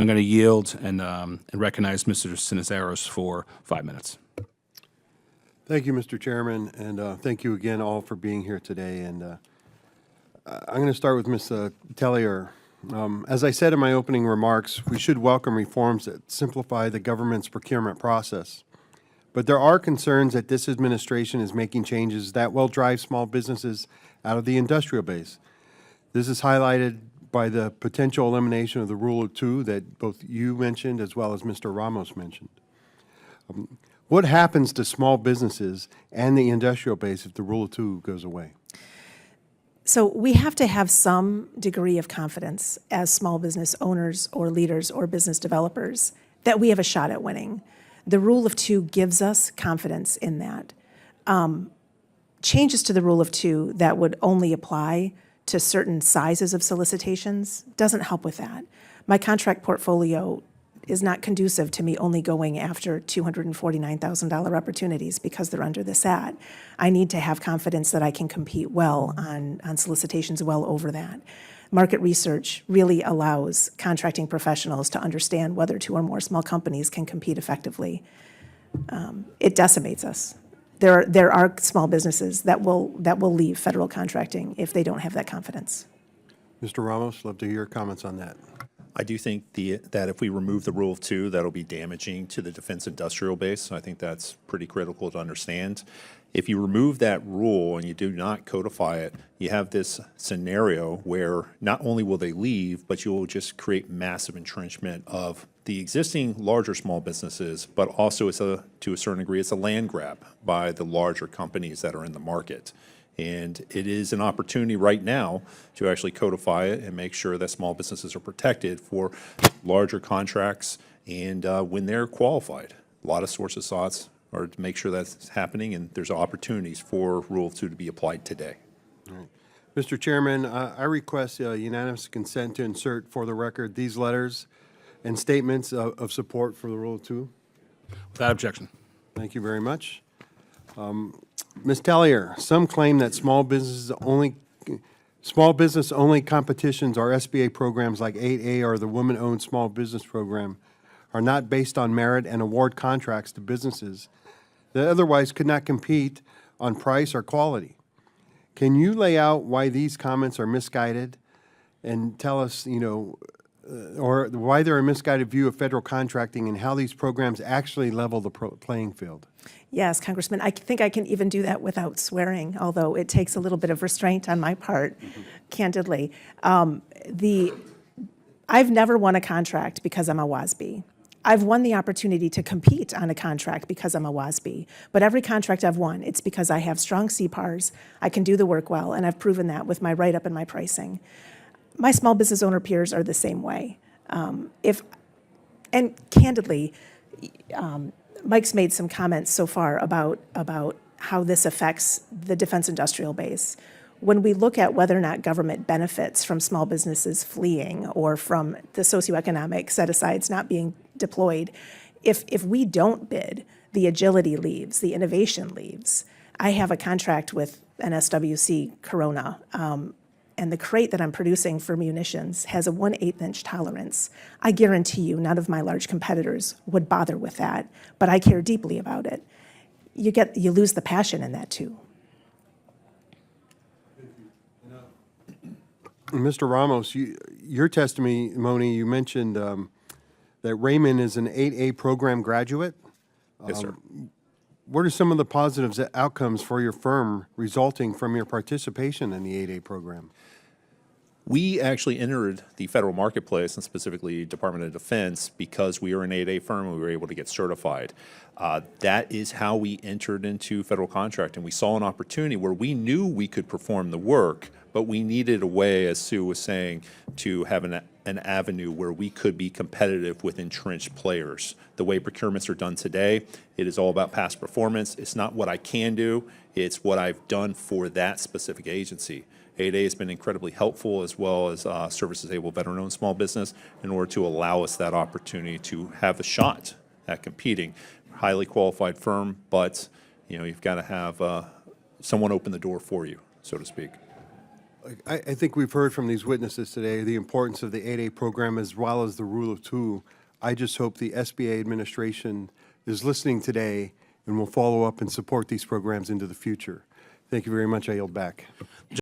I'm going to yield and recognize Mr. Cisneros for 5 minutes. Thank you, Mr. Chairman, and thank you again all for being here today. And I'm going to start with Ms. Tellier. As I said in my opening remarks, we should welcome reforms that simplify the government's procurement process. But there are concerns that this administration is making changes that will drive small businesses out of the industrial base. This is highlighted by the potential elimination of the Rule of Two that both you mentioned as well as Mr. Ramos mentioned. What happens to small businesses and the industrial base if the Rule of Two goes away? So we have to have some degree of confidence as small business owners or leaders or business developers that we have a shot at winning. The Rule of Two gives us confidence in that. Changes to the Rule of Two that would only apply to certain sizes of solicitations doesn't help with that. My contract portfolio is not conducive to me only going after $249,000 opportunities because they're under this ad. I need to have confidence that I can compete well on solicitations well over that. Market research really allows contracting professionals to understand whether two or more small companies can compete effectively. It decimates us. There are small businesses that will leave federal contracting if they don't have that confidence. Mr. Ramos, love to hear your comments on that. I do think that if we remove the Rule of Two, that'll be damaging to the defense industrial base. I think that's pretty critical to understand. If you remove that rule and you do not codify it, you have this scenario where not only will they leave, but you will just create massive entrenchment of the existing larger small businesses, but also to a certain degree, it's a land grab by the larger companies that are in the market. And it is an opportunity right now to actually codify it and make sure that small businesses are protected for larger contracts and when they're qualified. A lot of sources' thoughts are to make sure that's happening, and there's opportunities for Rule of Two to be applied today. All right. Mr. Chairman, I request unanimous consent to insert for the record these letters and statements of support for the Rule of Two. Without objection. Thank you very much. Ms. Tellier, some claim that small business only competitions or SBA programs like 8A or the Women-Owned Small Business Program are not based on merit and award contracts to businesses that otherwise could not compete on price or quality. Can you lay out why these comments are misguided and tell us, or why they're a misguided view of federal contracting and how these programs actually level the playing field? Yes, Congressman, I think I can even do that without swearing, although it takes a little bit of restraint on my part, candidly. I've never won a contract because I'm a WASB. I've won the opportunity to compete on a contract because I'm a WASB, but every contract I've won, it's because I have strong CPARs, I can do the work well, and I've proven that with my write-up and my pricing. My small business owner peers are the same way. And candidly, Mike's made some comments so far about how this affects the defense industrial base. When we look at whether or not government benefits from small businesses fleeing or from the socioeconomic set-asides not being deployed, if we don't bid, the agility leaves, the innovation leaves. I have a contract with an SWC Corona, and the crate that I'm producing for munitions has a 1/8 inch tolerance. I guarantee you none of my large competitors would bother with that, but I care deeply about it. You lose the passion in that too. Mr. Ramos, your testimony, you mentioned that Raymond is an 8A program graduate. Yes, sir. What are some of the positive outcomes for your firm resulting from your participation in the 8A program? We actually entered the federal marketplace, and specifically Department of Defense, because we are an 8A firm and we were able to get certified. That is how we entered into federal contracting. We saw an opportunity where we knew we could perform the work, but we needed a way, as Sue was saying, to have an avenue where we could be competitive with entrenched players. The way procurements are done today, it is all about past performance. It's not what I can do, it's what I've done for that specific agency. 8A has been incredibly helpful, as well as service-disabled veteran-owned small business, in order to allow us that opportunity to have a shot at competing. Highly qualified firm, but you've got to have someone open the door for you, so to speak. I think we've heard from these witnesses today the importance of the 8A program as well as the rule of two. I just hope the SBA administration is listening today and will follow up and support these programs into the future. Thank you very much. I yield back.